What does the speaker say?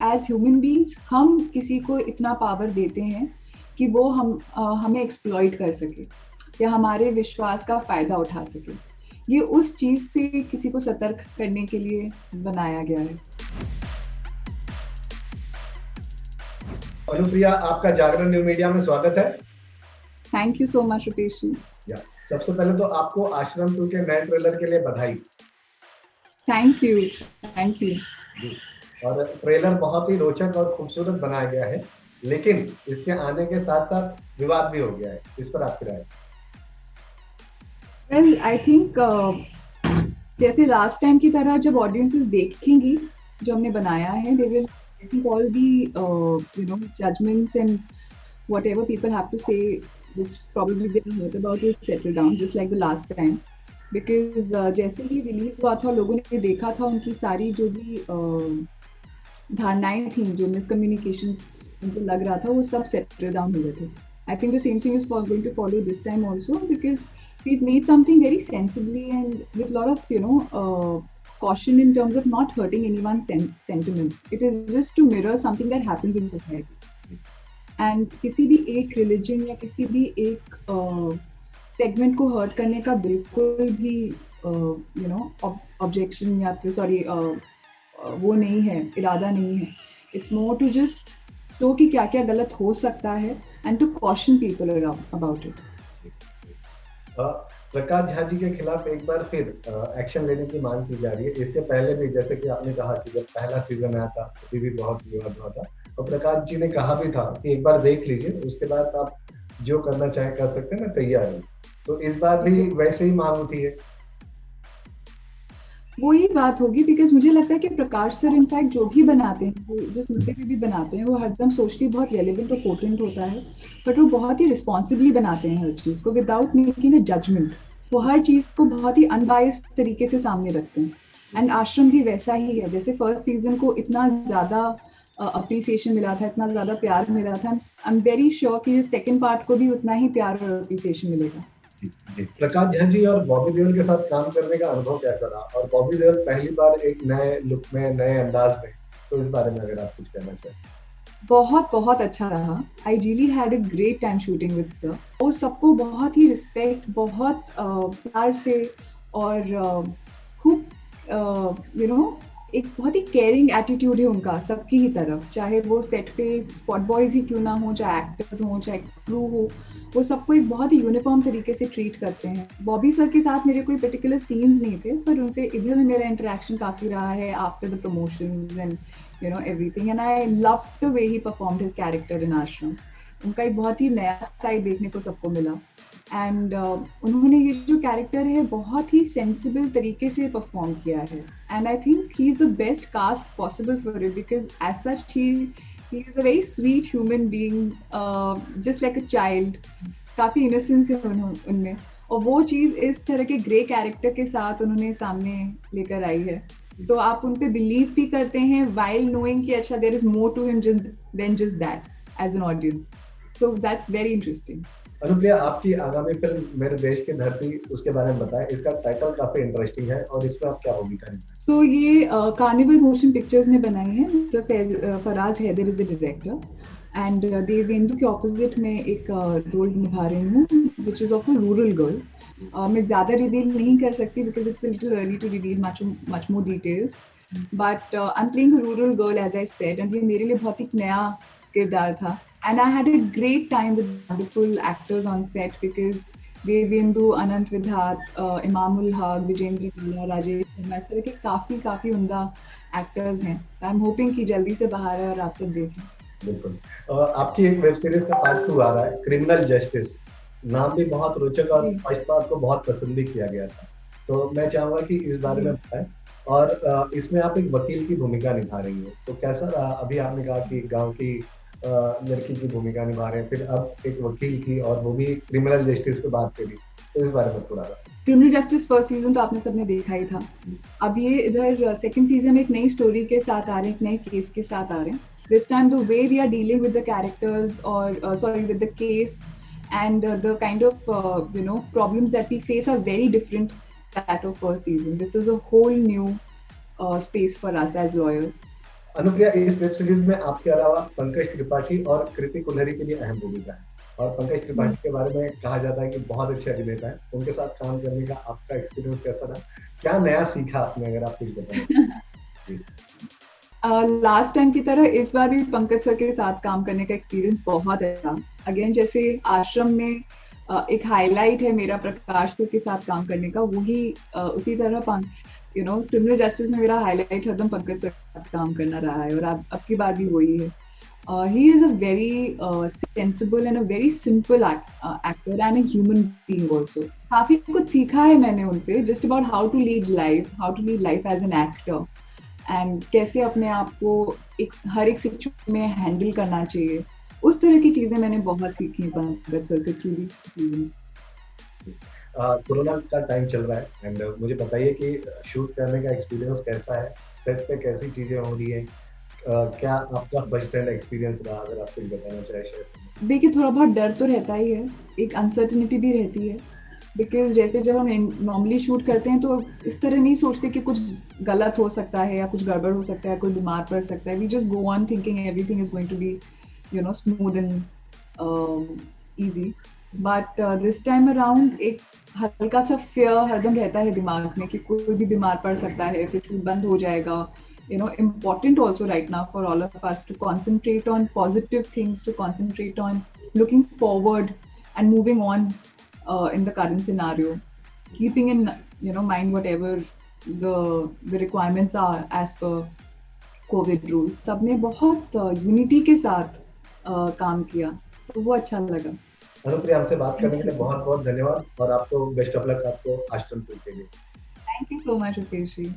As human beings हम किसी को इतना पावर देते हैं कि वो हमें एक्सप्लॉइट कर सके या हमारे विश्वास का फायदा उठा सके। ये उस चीज से किसी को सतर्क करने के लिए बनाया गया है। अनुप्रिया, आपका जागरण न्यू मीडिया में स्वागत है। Thank you so much Rupesh ji. सबसे पहले तो आपको आश्रम 2 के नए ट्रेलर के लिए बधाई। Thank you. Thank you. और ट्रेलर बहुत ही रोचक और खूबसूरत बनाया गया है, लेकिन इसके आने के साथ साथ विवाद भी हो गया है। इस पर आपकी राय? वेल आई थिंक जैसे लास्ट टाइम की तरह जब ऑडियंसेस देखेंगी जो हमने बनाया है, they will I think all the judgments and whatever people have to say, which probably they heard about, will settle down just like the last time. Because जैसे ही रिलीज हुआ था, लोगों ने देखा था उनकी सारी जो भी धारणाएं थी, जो मिसकम्युनिकेशन उनको लग रहा था, वो सब सेटल डाउन हो गए थे। I think the same thing is going to follow this time also, because we've made something very sensibly and with a lot of caution in terms of not hurting anyone's sentiments. It is just to mirror something that happens in society. And किसी भी एक religion या किसी भी एक segment को hurt करने का बिल्कुल भी objection या फिर sorry वो नहीं है, इरादा नहीं है. It's more to just show कि क्या क्या गलत हो सकता है and to caution people about it. Prakash Jha ji के खिलाफ एक बार फिर एक्शन लेने की मांग की जा रही है। इसके पहले भी जैसे कि आपने कहा कि जब पहला सीजन आया था तभी भी बहुत विवाद हुआ था, और प्रकाश जी ने कहा भी था कि एक बार देख लीजिए, उसके बाद आप जो करना चाहे कर सकते हैं, मैं तैयार हूँ। तो इस बार भी वैसे ही मांग उठी है। वही बात होगी, बिकॉज मुझे लगता है कि प्रकाश सर इनफैक्ट जो भी बनाते हैं, जिस मुद्दे पे भी बनाते हैं, वो हरदम सोचती बहुत रेलेवेंट और पोटेंट होता है, बट वो बहुत ही रिस्पॉन्सिबली बनाते हैं हर चीज़ को, विदाउट मेकिंग अ जजमेंट। वो हर चीज़ को बहुत ही अनबायस्ड तरीके से सामने रखते हैं। एंड आश्रम भी वैसा ही है। जैसे फर्स्ट सीजन को इतना ज़्यादा अप्रिसिएशन मिला था, इतना ज़्यादा प्यार मिला था, आई एम वेरी श्योर कि सेकेंड पार्ट को भी उतना ही प्यार और अप्रिसिएशन मिलेगा। प्रकाश झा जी और बॉबी देओल के साथ काम करने का अनुभव कैसा रहा? और बॉबी देओल पहली बार एक नए लुक में, नए अंदाज में, तो इस बारे में अगर आप कुछ कहना चाहें। बहुत बहुत अच्छा रहा। I really had a great time shooting with sir. वो सबको बहुत ही रिस्पेक्ट, बहुत प्यार से और खूब एक बहुत ही केयरिंग एटीट्यूड है उनका सबकी ही तरफ, चाहे वो सेट पे स्पॉट बॉयज ही क्यों ना हो, चाहे एक्टर्स हो, चाहे क्रू हो, वो सबको एक बहुत ही यूनिफॉर्म तरीके से ट्रीट करते हैं। बॉबी सर के साथ मेरे कोई पर्टिकुलर सीन्स नहीं थे, पर उनसे इधर में मेरा इंटरेक्शन काफ़ी रहा है after the promotions and everything, and I loved the way he performed his character in Ashram. उनका एक बहुत ही नया साइड देखने को सबको मिला, एंड उन्होंने ये जो कैरेक्टर है बहुत ही सेंसिबल तरीके से परफॉर्म किया है, and I think he is the best cast possible for it, because as such he is a very sweet human being, just like a child. काफ़ी इनोसेंस है उनमें, और वो चीज़ इस तरह के ग्रे कैरेक्टर के साथ उन्होंने सामने लेकर आई है। तो आप उन पे बिलीव भी करते हैं while knowing कि अच्छा there is more to him than just that as an audience. So that's very interesting. Anupriya, आपकी आगामी फिल्म मेरे देश की धरती, उसके बारे में बताएं। इसका टाइटल काफी इंटरेस्टिंग है, और इसमें आप क्या भूमिका निभाएंगे? So ये कार्निवल मोशन पिक्चर्स ने बनाई है। Mister Faraz Haider is the director, and Devendu के ऑपोजिट में एक रोल निभा रही हूँ, which is of a rural girl. मैं ज़्यादा रिवील नहीं कर सकती because it's a little early to reveal much more details. But I'm playing a rural girl, as I said, and ये मेरे लिए बहुत ही नया किरदार था. And I had a great time with wonderful actors on set because Devendu, अनंत विधात, इमामुल हक, विजेंद्र खन्ना, राजेश शर्मा, इस तरह के काफ़ी उम्दा एक्टर्स हैं। आई एम होपिंग कि जल्दी से बाहर है और आप सब देखें। बिल्कुल। आपकी एक वेब सीरीज का पार्ट 2 आ रहा है, क्रिमिनल जस्टिस। नाम भी बहुत रोचक, और फर्स्ट पार्ट को बहुत पसंद भी किया गया था, तो मैं चाहूंगा कि इस बारे में बताएं। और इसमें आप एक वकील की भूमिका निभा रही हैं, तो कैसा रहा? अभी आपने कहा कि गांव की लड़की की भूमिका निभा रहे हैं, फिर अब एक वकील की, और वो भी क्रिमिनल जस्टिस पे बात करी, तो इस बारे में थोड़ा। क्रिमिनल जस्टिस फर्स्ट सीजन तो आपने सबने देखा ही था। अब ये इधर सेकंड सीजन एक नई स्टोरी के साथ आ रहे हैं, एक नए केस के साथ आ रहे हैं। This time the way we are dealing with the characters, और sorry with the case, and the kind of problems that we face are very different that of first season. This is a whole new space for us as lawyers, Anupriya, इस web series में आपके अलावा पंकज त्रिपाठी और कृति कुल्हरी की भी अहम भूमिका है। और पंकज त्रिपाठी के बारे में कहा जाता है कि बहुत अच्छे अभिनेता हैं। उनके साथ काम करने का आपका एक्सपीरियंस कैसा रहा? क्या नया सीखा आपने, अगर आप कुछ बताना चाहें? लास्ट टाइम की तरह इस बार भी पंकज सर के साथ काम करने का एक्सपीरियंस बहुत अच्छा। अगेन, जैसे आश्रम में एक हाईलाइट है मेरा प्रकाश सर के साथ काम करने का, वही उसी तरह क्रिमिनल जस्टिस में मेरा हाईलाइट हरदम पंकज सर के साथ काम करना रहा है, और अब की बार भी वही है। He is a very sensible and a very simple actor and a human being also. काफी कुछ सीखा है मैंने उनसे, just about how to lead life as an actor, and कैसे अपने आप को हर एक सिचुएशन में हैंडल करना चाहिए। उस तरह की चीजें मैंने बहुत सीखी हैं पंकज सर से थ्रू दी। कोरोना का टाइम चल रहा है, एंड मुझे बताइए कि शूट करने का एक्सपीरियंस कैसा है, सेट पे कैसी चीजें हो रही है, क्या आपका फर्स्ट हैंड एक्सपीरियंस रहा, अगर आप कुछ बताना चाहें शेयर। देखिए, थोड़ा बहुत डर तो रहता ही है, एक अनसर्टिनिटी भी रहती है, बिकॉज जैसे जब हम नॉर्मली शूट करते हैं तो इस तरह नहीं सोचते कि कुछ गलत हो सकता है या कुछ गड़बड़ हो सकता है, कोई बीमार पड़ सकता है। We just go on thinking everything is going to be smooth and easy. But this time around एक हल्का सा फेयर हरदम रहता है दिमाग में कि कोई भी बीमार पड़ सकता है, फिर शूट बंद हो जाएगा। Important also right now for all of us to concentrate on positive things, to concentrate on looking forward and moving on in the current scenario, keeping in mind whatever the requirements are as per COVID rules. सबने बहुत unity के साथ काम किया, तो वो अच्छा लगा। अनुप्रिया, हमसे बात करने के लिए बहुत बहुत धन्यवाद, और आपको बेस्ट ऑफ लक आपको आश्रम के लिए। Thank you so much, Rupesh ji.